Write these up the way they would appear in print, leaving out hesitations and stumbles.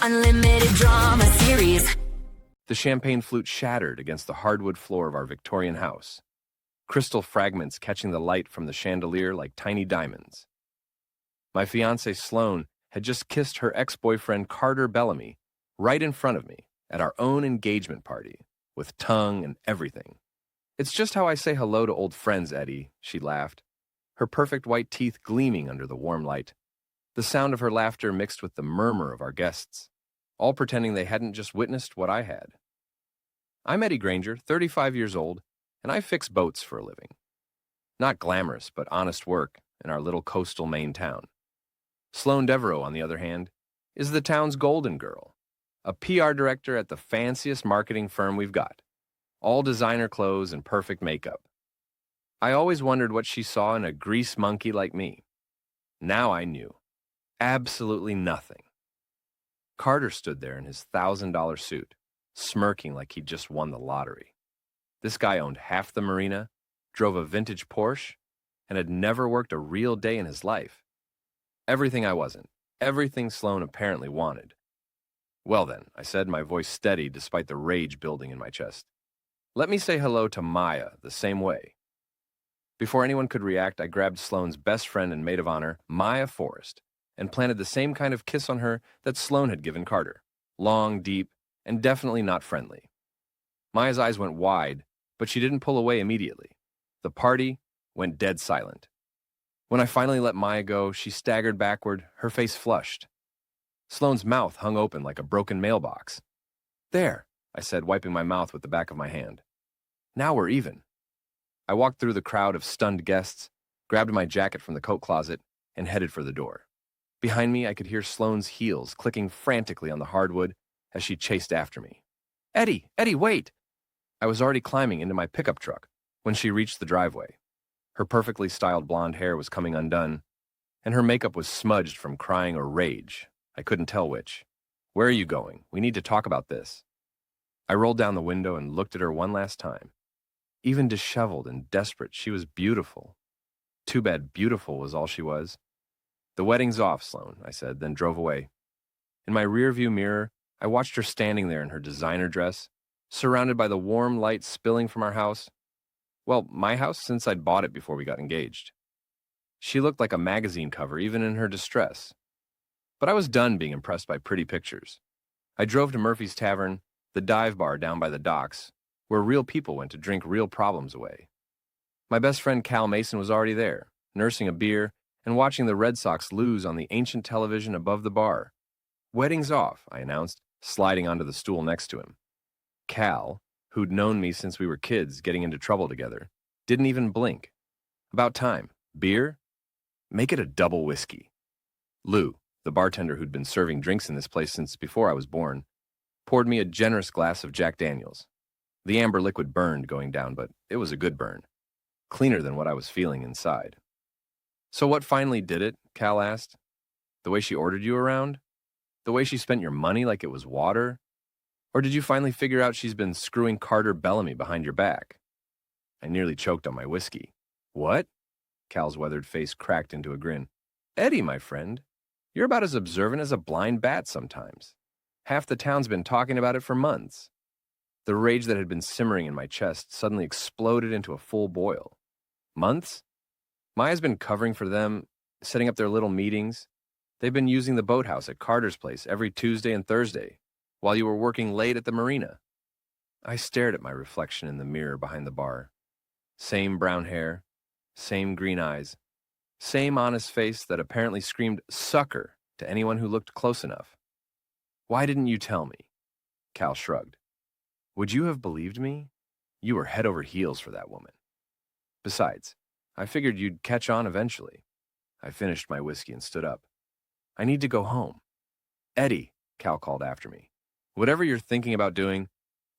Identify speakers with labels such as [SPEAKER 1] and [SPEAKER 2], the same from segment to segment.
[SPEAKER 1] unlimited drama series.
[SPEAKER 2] The champagne flute shattered against the hardwood floor of our Victorian house, crystal fragments catching the light from the chandelier like tiny diamonds. My fiancée Sloane had just kissed her ex-boyfriend Carter Bellamy right in front of me at our own engagement party, with tongue and everything. "It's just how I say hello to old friends, Eddie," she laughed, her perfect white teeth gleaming under the warm light. The sound of her laughter mixed with the murmur of our guests, all pretending they hadn't just witnessed what I had. I'm Eddie Granger, 35 years old, and I fix boats for a living. Not glamorous, but honest work in our little coastal Maine town. Sloane Devereaux, on the other hand, is the town's golden girl, a PR director at the fanciest marketing firm we've got, all designer clothes and perfect makeup. I always wondered what she saw in a grease monkey like me. Now I knew. Absolutely nothing. Carter stood there in his $1,000 suit, smirking like he'd just won the lottery. This guy owned half the marina, drove a vintage Porsche, and had never worked a real day in his life. Everything I wasn't, everything Sloane apparently wanted. "Well then," I said, my voice steady despite the rage building in my chest. "Let me say hello to Maya the same way." Before anyone could react, I grabbed Sloane's best friend and maid of honor, Maya Forrest, and planted the same kind of kiss on her that Sloane had given Carter. Long, deep, and definitely not friendly. Maya's eyes went wide, but she didn't pull away immediately. The party went dead silent. When I finally let Maya go, she staggered backward, her face flushed. Sloane's mouth hung open like a broken mailbox. "There," I said, wiping my mouth with the back of my hand. "Now we're even." I walked through the crowd of stunned guests, grabbed my jacket from the coat closet, and headed for the door. Behind me, I could hear Sloane's heels clicking frantically on the hardwood as she chased after me. Eddie, wait!" I was already climbing into my pickup truck when she reached the driveway. Her perfectly styled blonde hair was coming undone, and her makeup was smudged from crying or rage. I couldn't tell which. "Where are you going? We need to talk about this." I rolled down the window and looked at her one last time. Even disheveled and desperate, she was beautiful. Too bad beautiful was all she was. "The wedding's off, Sloane," I said, then drove away. In my rearview mirror, I watched her standing there in her designer dress, surrounded by the warm light spilling from our house. Well, my house, since I'd bought it before we got engaged. She looked like a magazine cover, even in her distress. But I was done being impressed by pretty pictures. I drove to Murphy's Tavern, the dive bar down by the docks, where real people went to drink real problems away. My best friend Cal Mason was already there, nursing a beer and watching the Red Sox lose on the ancient television above the bar. "Wedding's off," I announced, sliding onto the stool next to him. Cal, who'd known me since we were kids getting into trouble together, didn't even blink. "About time. Beer? Make it a double whiskey." Lou, the bartender who'd been serving drinks in this place since before I was born, poured me a generous glass of Jack Daniels. The amber liquid burned going down, but it was a good burn. Cleaner than what I was feeling inside. "So what finally did it?" Cal asked. "The way she ordered you around? The way she spent your money like it was water? Or did you finally figure out she's been screwing Carter Bellamy behind your back?" I nearly choked on my whiskey. "What?" Cal's weathered face cracked into a grin. "Eddie, my friend, you're about as observant as a blind bat sometimes. Half the town's been talking about it for months." The rage that had been simmering in my chest suddenly exploded into a full boil. "Months? Maya's been covering for them, setting up their little meetings. They've been using the boathouse at Carter's place every Tuesday and Thursday, while you were working late at the marina." I stared at my reflection in the mirror behind the bar. Same brown hair, same green eyes, same honest face that apparently screamed "sucker" to anyone who looked close enough. "Why didn't you tell me?" Cal shrugged. "Would you have believed me? You were head over heels for that woman. Besides, I figured you'd catch on eventually." I finished my whiskey and stood up. "I need to go home." "Eddie," Cal called after me, "whatever you're thinking about doing,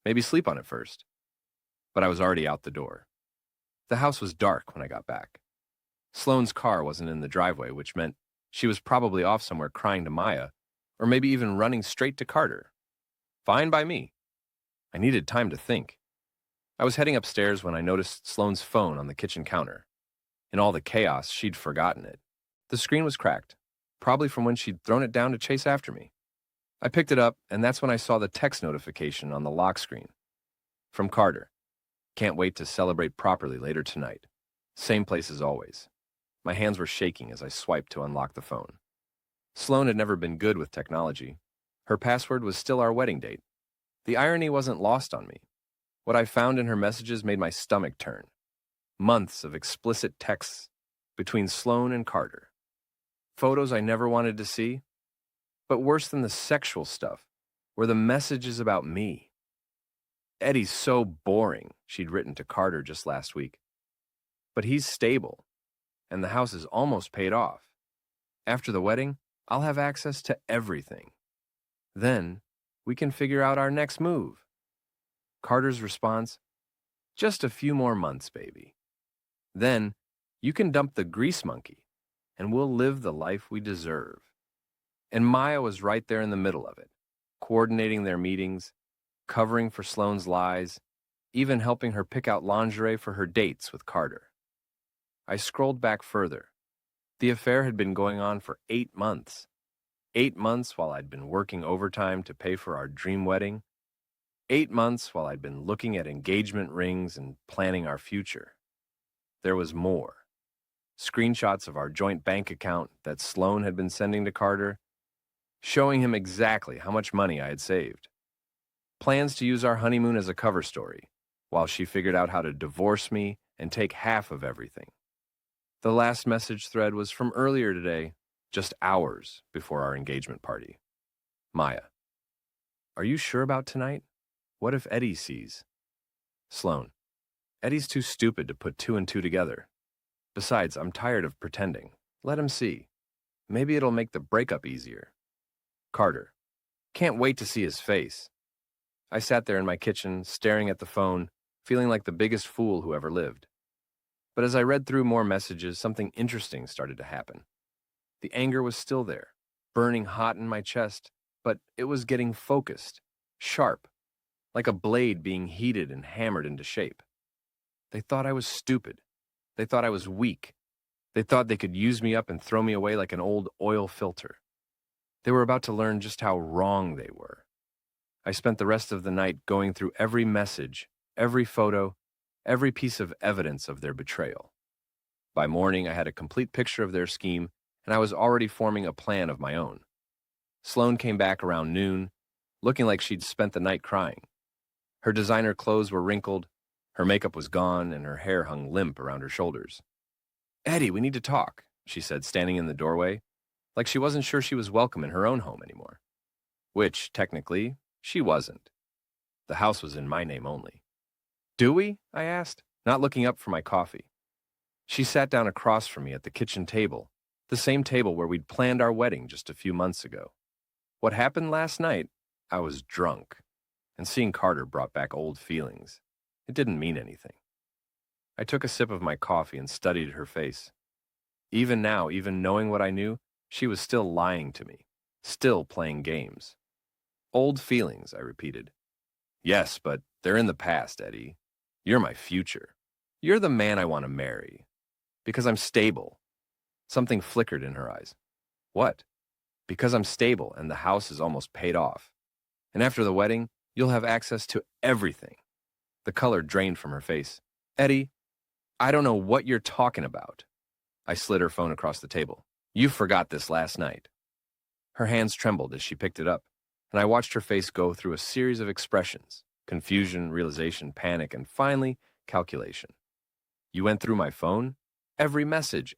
[SPEAKER 2] maybe sleep on it first." But I was already out the door. The house was dark when I got back. Sloane's car wasn't in the driveway, which meant she was probably off somewhere crying to Maya, or maybe even running straight to Carter. Fine by me. I needed time to think. I was heading upstairs when I noticed Sloane's phone on the kitchen counter. In all the chaos, she'd forgotten it. The screen was cracked, probably from when she'd thrown it down to chase after me. I picked it up, and that's when I saw the text notification on the lock screen. From Carter. Can't wait to celebrate properly later tonight. Same place as always. My hands were shaking as I swiped to unlock the phone. Sloan had never been good with technology. Her password was still our wedding date. The irony wasn't lost on me. What I found in her messages made my stomach turn. Months of explicit texts between Sloan and Carter. Photos I never wanted to see. But worse than the sexual stuff were the messages about me. Eddie's so boring, she'd written to Carter just last week. But he's stable, and the house is almost paid off. After the wedding, I'll have access to everything. Then, we can figure out our next move. Carter's response, just a few more months, baby. Then, you can dump the grease monkey, and we'll live the life we deserve. And Maya was right there in the middle of it, coordinating their meetings, covering for Sloane's lies, even helping her pick out lingerie for her dates with Carter. I scrolled back further. The affair had been going on for 8 months. 8 months while I'd been working overtime to pay for our dream wedding. 8 months while I'd been looking at engagement rings and planning our future. There was more. Screenshots of our joint bank account that Sloane had been sending to Carter, showing him exactly how much money I had saved. Plans to use our honeymoon as a cover story, while she figured out how to divorce me and take half of everything. The last message thread was from earlier today, just hours before our engagement party. Maya. Are you sure about tonight? What if Eddie sees? Sloane. Eddie's too stupid to put 2 and 2 together. Besides, I'm tired of pretending. Let him see. Maybe it'll make the breakup easier. Carter. Can't wait to see his face. I sat there in my kitchen, staring at the phone, feeling like the biggest fool who ever lived. But as I read through more messages, something interesting started to happen. The anger was still there, burning hot in my chest, but it was getting focused, sharp, like a blade being heated and hammered into shape. They thought I was stupid. They thought I was weak. They thought they could use me up and throw me away like an old oil filter. They were about to learn just how wrong they were. I spent the rest of the night going through every message, every photo, every piece of evidence of their betrayal. By morning, I had a complete picture of their scheme, and I was already forming a plan of my own. Sloane came back around noon, looking like she'd spent the night crying. Her designer clothes were wrinkled, her makeup was gone, and her hair hung limp around her shoulders. Eddie, we need to talk, she said, standing in the doorway, like she wasn't sure she was welcome in her own home anymore. Which, technically, she wasn't. The house was in my name only. Do we? I asked, not looking up for my coffee. She sat down across from me at the kitchen table, the same table where we'd planned our wedding just a few months ago. What happened last night, I was drunk, and seeing Carter brought back old feelings. It didn't mean anything. I took a sip of my coffee and studied her face. Even now, even knowing what I knew, she was still lying to me, still playing games. Old feelings, I repeated. Yes, but they're in the past, Eddie. You're my future. You're the man I want to marry. Because I'm stable. Something flickered in her eyes. What? Because I'm stable and the house is almost paid off. And after the wedding, you'll have access to everything. The color drained from her face. Eddie, I don't know what you're talking about. I slid her phone across the table. You forgot this last night. Her hands trembled as she picked it up, and I watched her face go through a series of expressions: confusion, realization, panic, and finally, calculation. You went through my phone? Every message.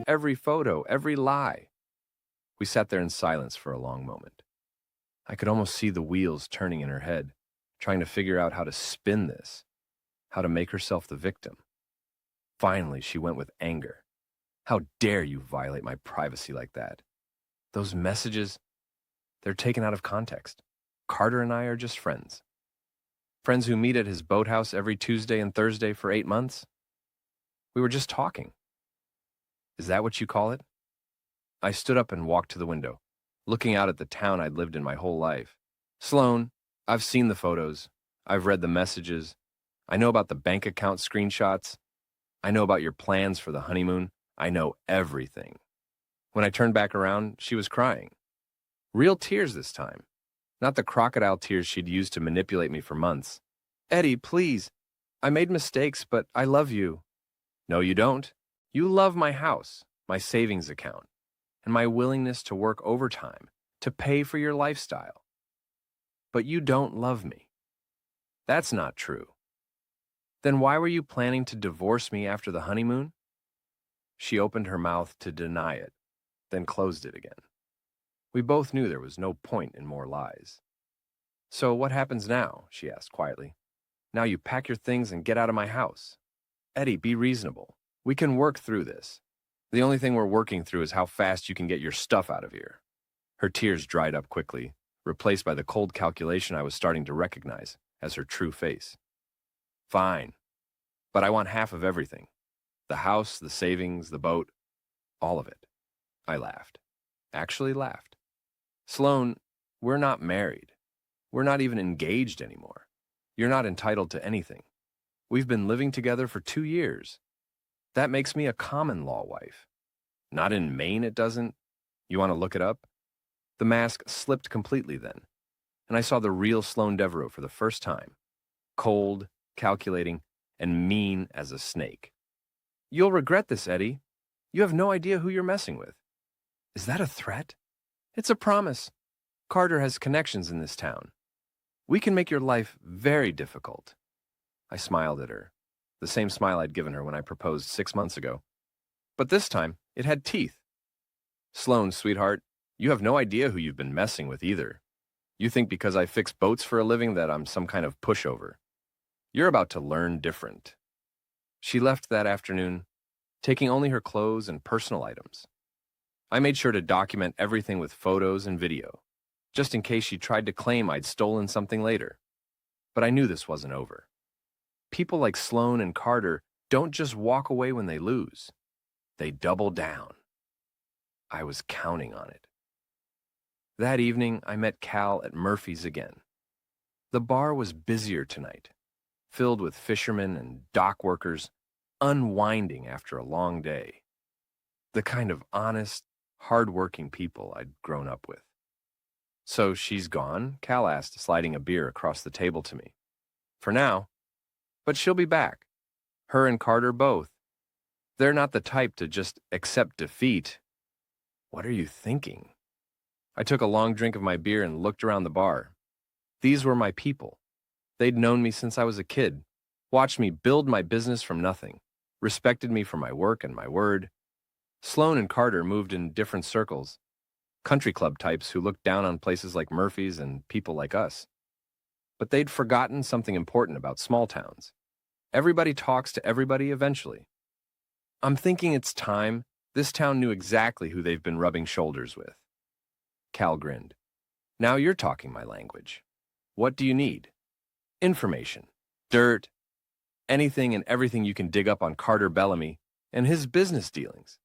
[SPEAKER 2] Every photo, every lie. We sat there in silence for a long moment. I could almost see the wheels turning in her head, trying to figure out how to spin this, how to make herself the victim. Finally, she went with anger. How dare you violate my privacy like that? Those messages, They're taken out of context. Carter and I are just friends. Friends who meet at his boathouse every Tuesday and Thursday for 8 months? We were just talking. Is that what you call it? I stood up and walked to the window, looking out at the town I'd lived in my whole life. Sloan, I've seen the photos. I've read the messages. I know about the bank account screenshots. I know about your plans for the honeymoon. I know everything. When I turned back around, she was crying. Real tears this time. Not the crocodile tears she'd used to manipulate me for months. Eddie, please. I made mistakes, but I love you. No, you don't. You love my house, my savings account, and my willingness to work overtime to pay for your lifestyle. But you don't love me. That's not true. Then why were you planning to divorce me after the honeymoon? She opened her mouth to deny it, then closed it again. We both knew there was no point in more lies. So what happens now? She asked quietly. Now you pack your things and get out of my house. Eddie, be reasonable. We can work through this. The only thing we're working through is how fast you can get your stuff out of here. Her tears dried up quickly, replaced by the cold calculation I was starting to recognize as her true face. Fine. But I want half of everything. The house, the savings, the boat, all of it. I laughed. Actually laughed. Sloan, we're not married. We're not even engaged anymore. You're not entitled to anything. We've been living together for 2 years. That makes me a common law wife. Not in Maine, it doesn't. You want to look it up? The mask slipped completely then, and I saw the real Sloan Devereaux for the first time. Cold, calculating, and mean as a snake. You'll regret this, Eddie. You have no idea who you're messing with. Is that a threat? It's a promise. Carter has connections in this town. We can make your life very difficult. I smiled at her, the same smile I'd given her when I proposed 6 months ago. But this time, it had teeth. Sloan, sweetheart, you have no idea who you've been messing with either. You think because I fix boats for a living that I'm some kind of pushover. You're about to learn different. She left that afternoon, taking only her clothes and personal items. I made sure to document everything with photos and video, just in case she tried to claim I'd stolen something later. But I knew this wasn't over. People like Sloan and Carter don't just walk away when they lose. They double down. I was counting on it. That evening, I met Cal at Murphy's again. The bar was busier tonight, filled with fishermen and dock workers unwinding after a long day. The kind of honest, hard-working people I'd grown up with. So she's gone? Cal asked, sliding a beer across the table to me. For now. But she'll be back. Her and Carter both. They're not the type to just accept defeat. What are you thinking? I took a long drink of my beer and looked around the bar. These were my people. They'd known me since I was a kid, watched me build my business from nothing, respected me for my work and my word. Sloan and Carter moved in different circles, country club types who looked down on places like Murphy's and people like us. But they'd forgotten something important about small towns. Everybody talks to everybody eventually. I'm thinking it's time this town knew exactly who they've been rubbing shoulders with. Cal grinned. Now you're talking my language. What do you need? Information, dirt, anything and everything you can dig up on Carter Bellamy and his business dealings.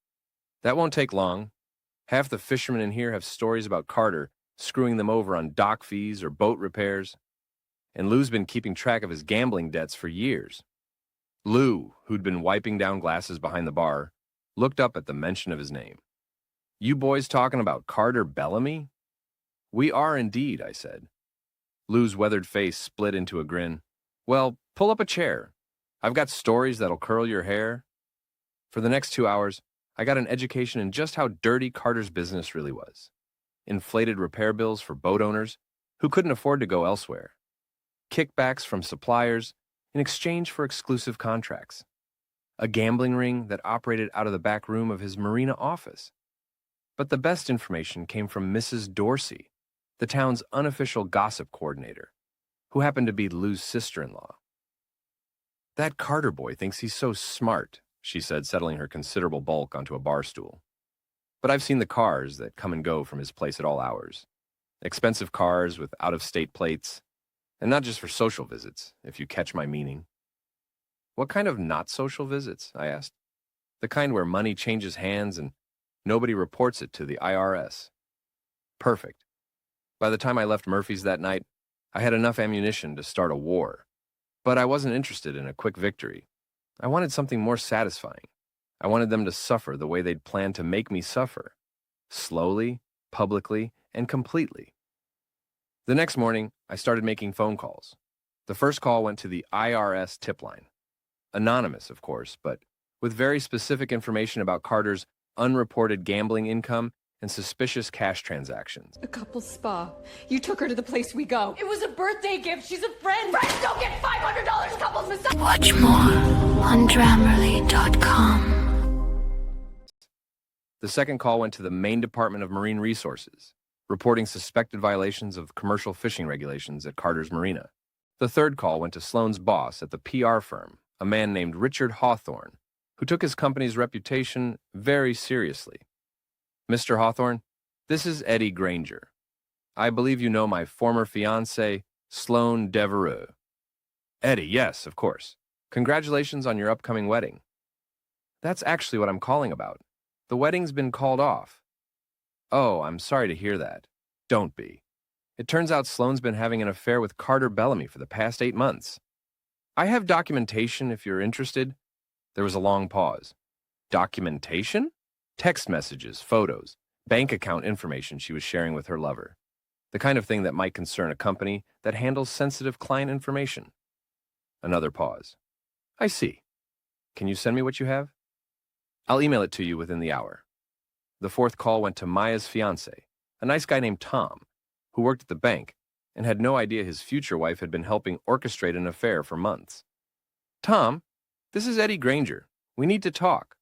[SPEAKER 2] That won't take long. Half the fishermen in here have stories about Carter screwing them over on dock fees or boat repairs. And Lou's been keeping track of his gambling debts for years. Lou, who'd been wiping down glasses behind the bar, looked up at the mention of his name. You boys talking about Carter Bellamy? We are indeed, I said. Lou's weathered face split into a grin. Well, pull up a chair. I've got stories that'll curl your hair. For the next 2 hours, I got an education in just how dirty Carter's business really was. Inflated repair bills for boat owners who couldn't afford to go elsewhere. Kickbacks from suppliers in exchange for exclusive contracts. A gambling ring that operated out of the back room of his marina office. But the best information came from Mrs. Dorsey, the town's unofficial gossip coordinator, who happened to be Lou's sister-in-law. That Carter boy thinks he's so smart, she said, settling her considerable bulk onto a bar stool. But I've seen the cars that come and go from his place at all hours. Expensive cars with out-of-state plates. And not just for social visits, if you catch my meaning. What kind of not social visits? I asked. The kind where money changes hands and nobody reports it to the IRS. Perfect. By the time I left Murphy's that night, I had enough ammunition to start a war. But I wasn't interested in a quick victory. I wanted something more satisfying. I wanted them to suffer the way they'd planned to make me suffer. Slowly, publicly, and completely. The next morning, I started making phone calls. The first call went to the IRS tip line. Anonymous, of course, but with very specific information about Carter's unreported gambling income and suspicious cash transactions.
[SPEAKER 3] A couple spa. You took her to the place we go.
[SPEAKER 4] It was a birthday gift. She's a friend.
[SPEAKER 3] Friends don't get $500 couples massage.
[SPEAKER 1] Watch more on Grammarly.com.
[SPEAKER 2] The second call went to the Maine Department of Marine Resources, reporting suspected violations of commercial fishing regulations at Carter's Marina. The third call went to Sloane's boss at the PR firm, a man named Richard Hawthorne, who took his company's reputation very seriously. Mr. Hawthorne, this is Eddie Granger. I believe you know my former fiancée, Sloane Devereux. Eddie, yes, of course. Congratulations on your upcoming wedding. That's actually what I'm calling about. The wedding's been called off. Oh, I'm sorry to hear that. Don't be. It turns out Sloane's been having an affair with Carter Bellamy for the past 8 months. I have documentation if you're interested. There was a long pause. Documentation? Text messages, photos, bank account information she was sharing with her lover. The kind of thing that might concern a company that handles sensitive client information. Another pause. I see. Can you send me what you have? I'll email it to you within the hour. The fourth call went to Maya's fiancé, a nice guy named Tom, who worked at the bank and had no idea his future wife had been helping orchestrate an affair for months. Tom, this is Eddie Granger. We need to talk.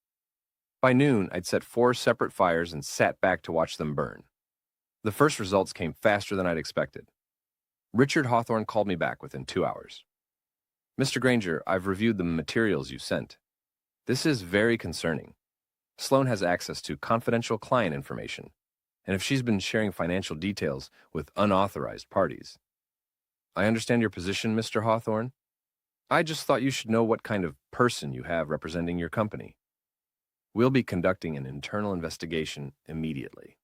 [SPEAKER 2] By noon, I'd set 4 separate fires and sat back to watch them burn. The first results came faster than I'd expected. Richard Hawthorne called me back within 2 hours. Mr. Granger, I've reviewed the materials you sent. This is very concerning. Sloane has access to confidential client information, and if she's been sharing financial details with unauthorized parties. I understand your position, Mr. Hawthorne. I just thought you should know what kind of person you have representing your company. We'll be conducting an internal investigation immediately.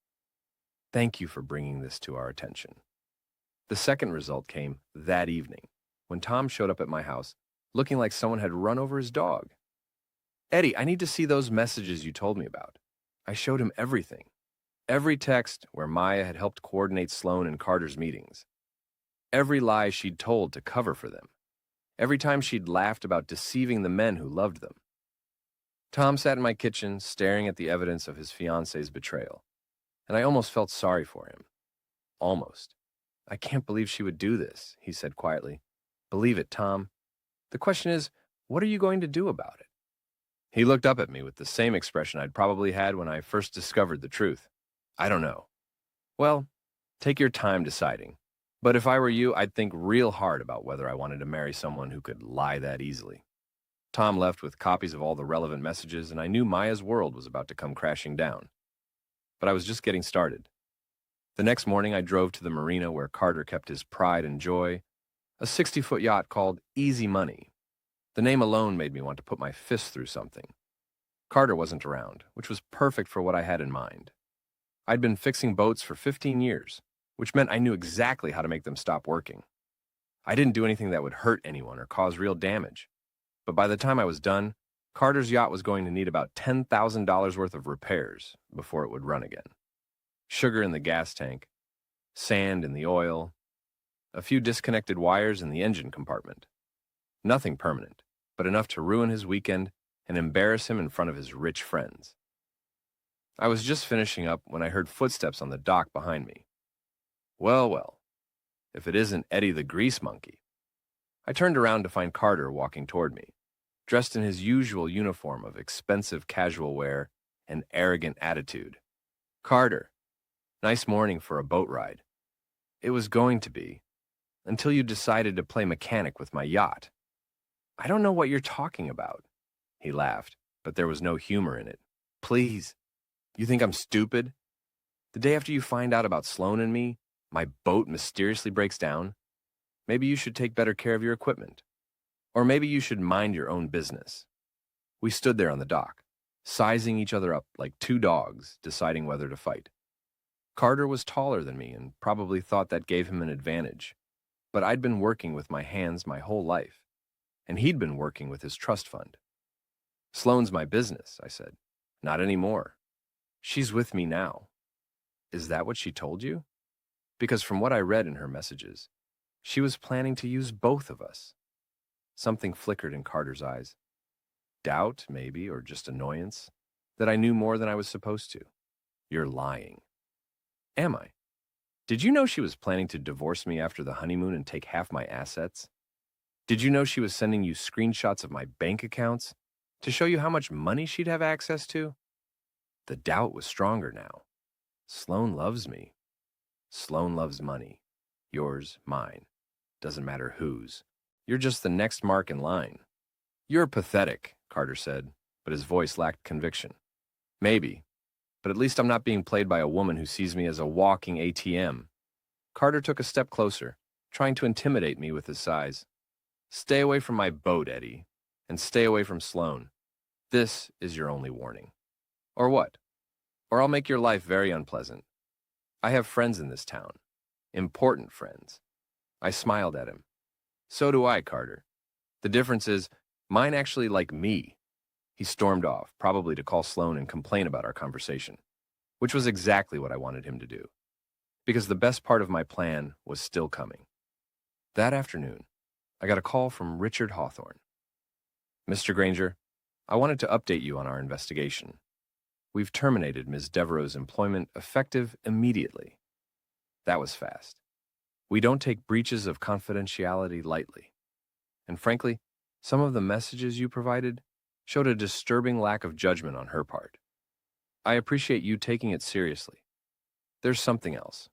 [SPEAKER 2] Thank you for bringing this to our attention. The second result came that evening, when Tom showed up at my house looking like someone had run over his dog. Eddie, I need to see those messages you told me about. I showed him everything. Every text where Maya had helped coordinate Sloane and Carter's meetings. Every lie she'd told to cover for them. Every time she'd laughed about deceiving the men who loved them. Tom sat in my kitchen, staring at the evidence of his fiancée's betrayal, and I almost felt sorry for him. Almost. I can't believe she would do this, he said quietly. Believe it, Tom. The question is, what are you going to do about it? He looked up at me with the same expression I'd probably had when I first discovered the truth. I don't know. Well, take your time deciding. But if I were you, I'd think real hard about whether I wanted to marry someone who could lie that easily. Tom left with copies of all the relevant messages, and I knew Maya's world was about to come crashing down. But I was just getting started. The next morning, I drove to the marina where Carter kept his pride and joy, a 60-foot yacht called Easy Money. The name alone made me want to put my fist through something. Carter wasn't around, which was perfect for what I had in mind. I'd been fixing boats for 15 years, which meant I knew exactly how to make them stop working. I didn't do anything that would hurt anyone or cause real damage. But by the time I was done, Carter's yacht was going to need about $10,000 worth of repairs before it would run again. Sugar in the gas tank, sand in the oil, a few disconnected wires in the engine compartment. Nothing permanent, but enough to ruin his weekend and embarrass him in front of his rich friends. I was just finishing up when I heard footsteps on the dock behind me. Well, if it isn't Eddie the Grease Monkey. I turned around to find Carter walking toward me, dressed in his usual uniform of expensive casual wear and arrogant attitude. Carter, nice morning for a boat ride. It was going to be, until you decided to play mechanic with my yacht. I don't know what you're talking about. He laughed, but there was no humor in it. Please, you think I'm stupid? The day after you find out about Sloane and me, My boat mysteriously breaks down. Maybe you should take better care of your equipment. Or maybe you should mind your own business. We stood there on the dock, sizing each other up like two dogs, deciding whether to fight. Carter was taller than me and probably thought that gave him an advantage. But I'd been working with my hands my whole life, and he'd been working with his trust fund. Sloane's my business, I said. Not anymore. She's with me now. Is that what she told you? Because from what I read in her messages, she was planning to use both of us. Something flickered in Carter's eyes. Doubt, maybe, or just annoyance, that I knew more than I was supposed to. You're lying. Am I? Did you know she was planning to divorce me after the honeymoon and take half my assets? Did you know she was sending you screenshots of my bank accounts to show you how much money she'd have access to? The doubt was stronger now. Sloane loves me. Sloane loves money. Yours, mine. Doesn't matter whose. You're just the next mark in line. You're pathetic, Carter said, but his voice lacked conviction. Maybe, but at least I'm not being played by a woman who sees me as a walking ATM. Carter took a step closer, trying to intimidate me with his size. Stay away from my boat, Eddie, and stay away from Sloane. This is your only warning. Or what? Or I'll make your life very unpleasant. I have friends in this town. Important friends. I smiled at him. So do I, Carter. The difference is, mine actually like me. He stormed off, probably to call Sloane and complain about our conversation, which was exactly what I wanted him to do, because the best part of my plan was still coming. That afternoon, I got a call from Richard Hawthorne. Mr. Granger, I wanted to update you on our investigation. We've terminated Ms. Devereaux's employment effective immediately. That was fast. We don't take breaches of confidentiality lightly. And frankly, some of the messages you provided showed a disturbing lack of judgment on her part. I appreciate you taking it seriously. There's something else.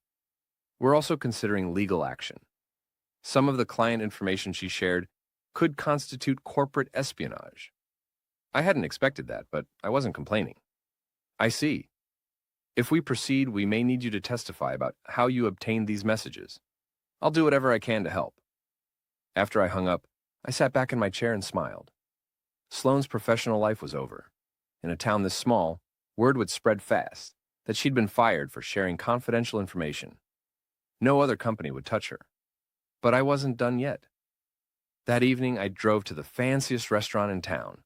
[SPEAKER 2] We're also considering legal action. Some of the client information she shared could constitute corporate espionage. I hadn't expected that, but I wasn't complaining. I see. If we proceed, we may need you to testify about how you obtained these messages. I'll do whatever I can to help. After I hung up, I sat back in my chair and smiled. Sloane's professional life was over. In a town this small, word would spread fast that she'd been fired for sharing confidential information. No other company would touch her. But I wasn't done yet. That evening, I drove to the fanciest restaurant in town,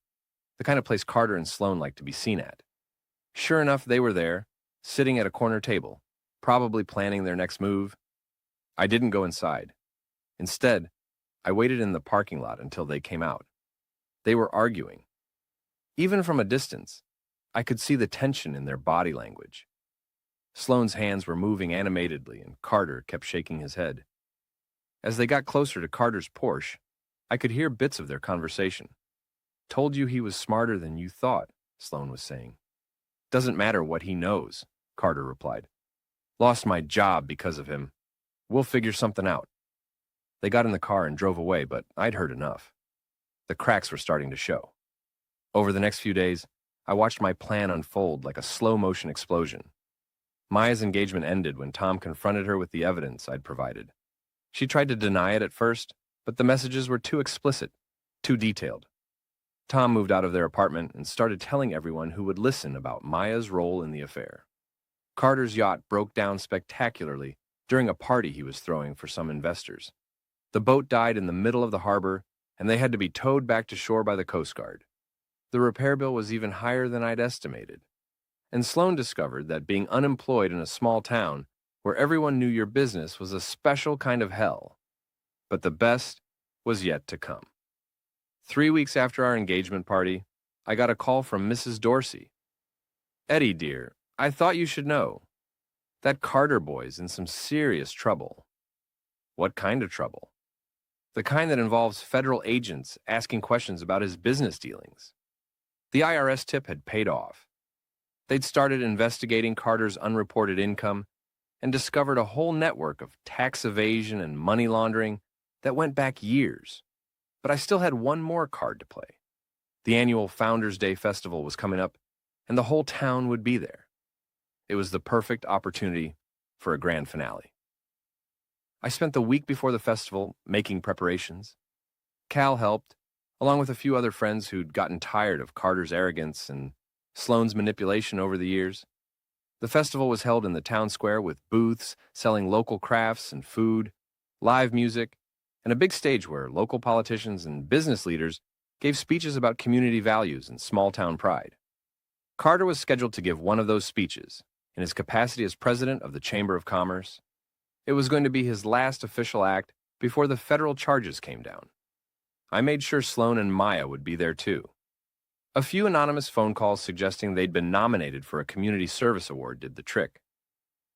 [SPEAKER 2] the kind of place Carter and Sloane like to be seen at. Sure enough, they were there, sitting at a corner table, probably planning their next move. I didn't go inside. Instead, I waited in the parking lot until they came out. They were arguing. Even from a distance, I could see the tension in their body language. Sloane's hands were moving animatedly, and Carter kept shaking his head. As they got closer to Carter's Porsche, I could hear bits of their conversation. Told you he was smarter than you thought, Sloane was saying. Doesn't matter what he knows, Carter replied. Lost my job because of him. We'll figure something out. They got in the car and drove away, but I'd heard enough. The cracks were starting to show. Over the next few days, I watched my plan unfold like a slow-motion explosion. Maya's engagement ended when Tom confronted her with the evidence I'd provided. She tried to deny it at first, but the messages were too explicit, too detailed. Tom moved out of their apartment and started telling everyone who would listen about Maya's role in the affair. Carter's yacht broke down spectacularly during a party he was throwing for some investors. The boat died in the middle of the harbor, and they had to be towed back to shore by the Coast Guard. The repair bill was even higher than I'd estimated. And Sloane discovered that being unemployed in a small town where everyone knew your business was a special kind of hell. But the best was yet to come. 3 weeks after our engagement party, I got a call from Mrs. Dorsey. Eddie, dear, I thought you should know. That Carter boy's in some serious trouble. What kind of trouble? The kind that involves federal agents asking questions about his business dealings. The IRS tip had paid off. They'd started investigating Carter's unreported income and discovered a whole network of tax evasion and money laundering that went back years. But I still had one more card to play. The annual Founders Day festival was coming up, and the whole town would be there. It was the perfect opportunity for a grand finale. I spent the week before the festival making preparations. Cal helped, along with a few other friends who'd gotten tired of Carter's arrogance and Sloane's manipulation over the years. The festival was held in the town square with booths selling local crafts and food, live music, and a big stage where local politicians and business leaders gave speeches about community values and small-town pride. Carter was scheduled to give one of those speeches in his capacity as president of the Chamber of Commerce. It was going to be his last official act before the federal charges came down. I made sure Sloane and Maya would be there too. A few anonymous phone calls suggesting they'd been nominated for a community service award did the trick.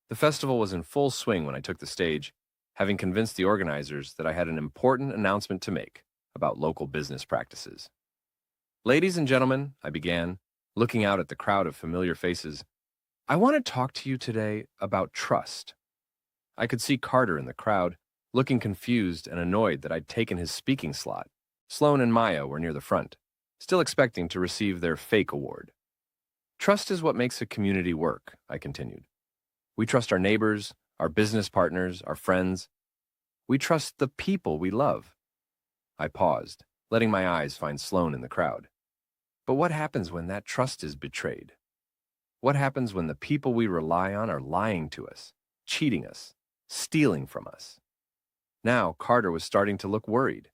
[SPEAKER 2] The festival was in full swing when I took the stage, having convinced the organizers that I had an important announcement to make about local business practices. Ladies and gentlemen, I began, looking out at the crowd of familiar faces, I want to talk to you today about trust. I could see Carter in the crowd, looking confused and annoyed that I'd taken his speaking slot. Sloane and Maya were near the front, still expecting to receive their fake award. Trust is what makes a community work, I continued. We trust our neighbors, our business partners, our friends. We trust the people we love. I paused, letting my eyes find Sloane in the crowd. But what happens when that trust is betrayed? What happens when the people we rely on are lying to us, cheating us, stealing from us? Now Carter was starting to look worried.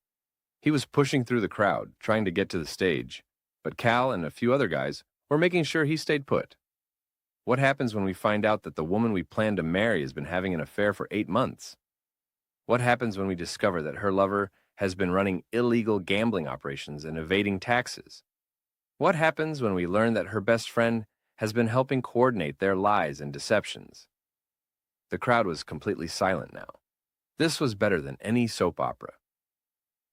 [SPEAKER 2] He was pushing through the crowd, trying to get to the stage, but Cal and a few other guys were making sure he stayed put. What happens when we find out that the woman we plan to marry has been having an affair for 8 months? What happens when we discover that her lover has been running illegal gambling operations and evading taxes? What happens when we learn that her best friend has been helping coordinate their lies and deceptions? The crowd was completely silent now. This was better than any soap opera.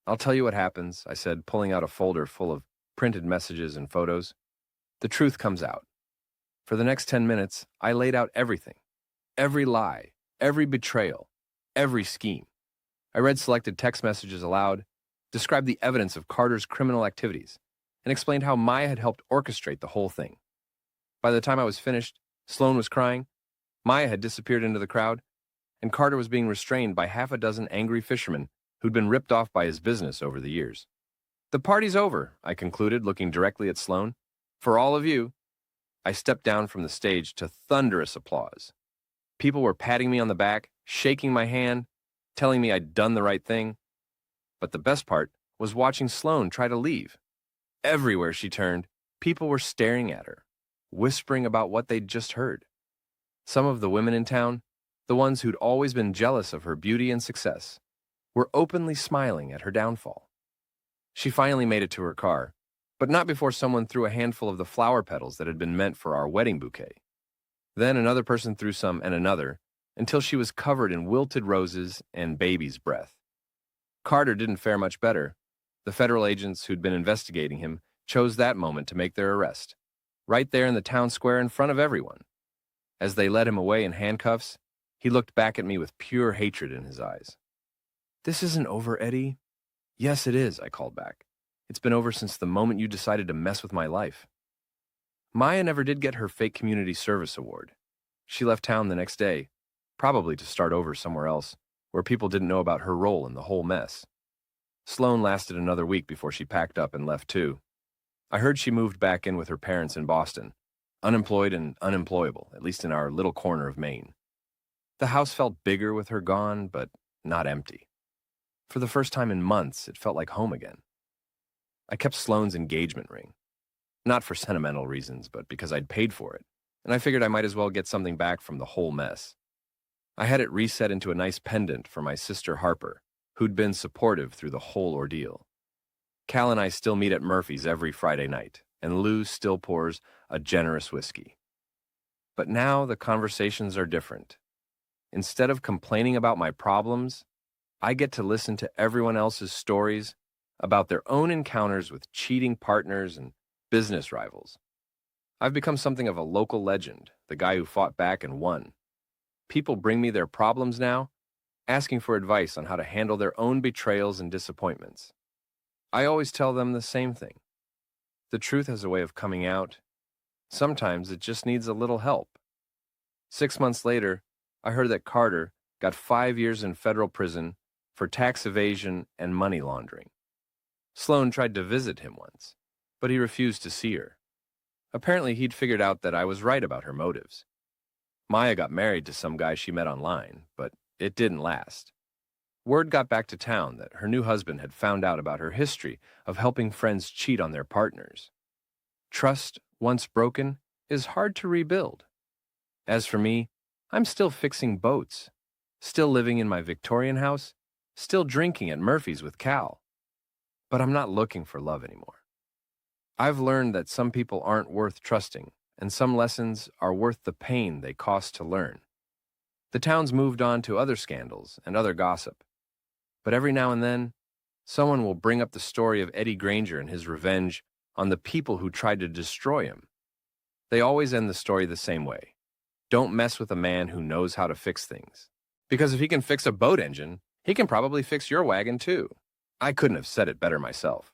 [SPEAKER 2] I'll tell you what happens, I said, pulling out a folder full of printed messages and photos. The truth comes out. For the next 10 minutes, I laid out everything. Every lie, every betrayal, every scheme. I read selected text messages aloud, described the evidence of Carter's criminal activities, and explained how Maya had helped orchestrate the whole thing. By the time I was finished, Sloane was crying, Maya had disappeared into the crowd, and Carter was being restrained by half a dozen angry fishermen who'd been ripped off by his business over the years. The party's over, I concluded, looking directly at Sloane. For all of you. I stepped down from the stage to thunderous applause. People were patting me on the back, shaking my hand, telling me I'd done the right thing. But the best part was watching Sloane try to leave. Everywhere she turned, people were staring at her, whispering about what they'd just heard. Some of the women in town, the ones who'd always been jealous of her beauty and success, were openly smiling at her downfall. She finally made it to her car, but not before someone threw a handful of the flower petals that had been meant for our wedding bouquet. Then another person threw some and another, until she was covered in wilted roses and baby's breath. Carter didn't fare much better. The federal agents who'd been investigating him chose that moment to make their arrest, right there in the town square in front of everyone. As they led him away in handcuffs, he looked back at me with pure hatred in his eyes. This isn't over, Eddie. Yes, it is, I called back. It's been over since the moment you decided to mess with my life. Maya never did get her fake community service award. She left town the next day, probably to start over somewhere else, where people didn't know about her role in the whole mess. Sloane lasted another week before she packed up and left too. I heard she moved back in with her parents in Boston, unemployed and unemployable, at least in our little corner of Maine. The house felt bigger with her gone, but not empty. For the first time in months, it felt like home again. I kept Sloane's engagement ring. Not for sentimental reasons, but because I'd paid for it, and I figured I might as well get something back from the whole mess. I had it reset into a nice pendant for my sister Harper, who'd been supportive through the whole ordeal. Cal and I still meet at Murphy's every Friday night, and Lou still pours a generous whiskey. But now the conversations are different. Instead of complaining about my problems, I get to listen to everyone else's stories about their own encounters with cheating partners and business rivals. I've become something of a local legend, the guy who fought back and won. People bring me their problems now, asking for advice on how to handle their own betrayals and disappointments. I always tell them the same thing. The truth has a way of coming out. Sometimes it just needs a little help. 6 months later, I heard that Carter, got 5 years in federal prison for tax evasion and money laundering. Sloan tried to visit him once, but he refused to see her. Apparently, he'd figured out that I was right about her motives. Maya got married to some guy she met online, but it didn't last. Word got back to town that her new husband had found out about her history of helping friends cheat on their partners. Trust, once broken, is hard to rebuild. As for me, I'm still fixing boats, still living in my Victorian house, still drinking at Murphy's with Cal. But I'm not looking for love anymore. I've learned that some people aren't worth trusting, and some lessons are worth the pain they cost to learn. The town's moved on to other scandals and other gossip. But every now and then, someone will bring up the story of Eddie Granger and his revenge on the people who tried to destroy him. They always end the story the same way. Don't mess with a man who knows how to fix things. Because if he can fix a boat engine, he can probably fix your wagon too. I couldn't have said it better myself.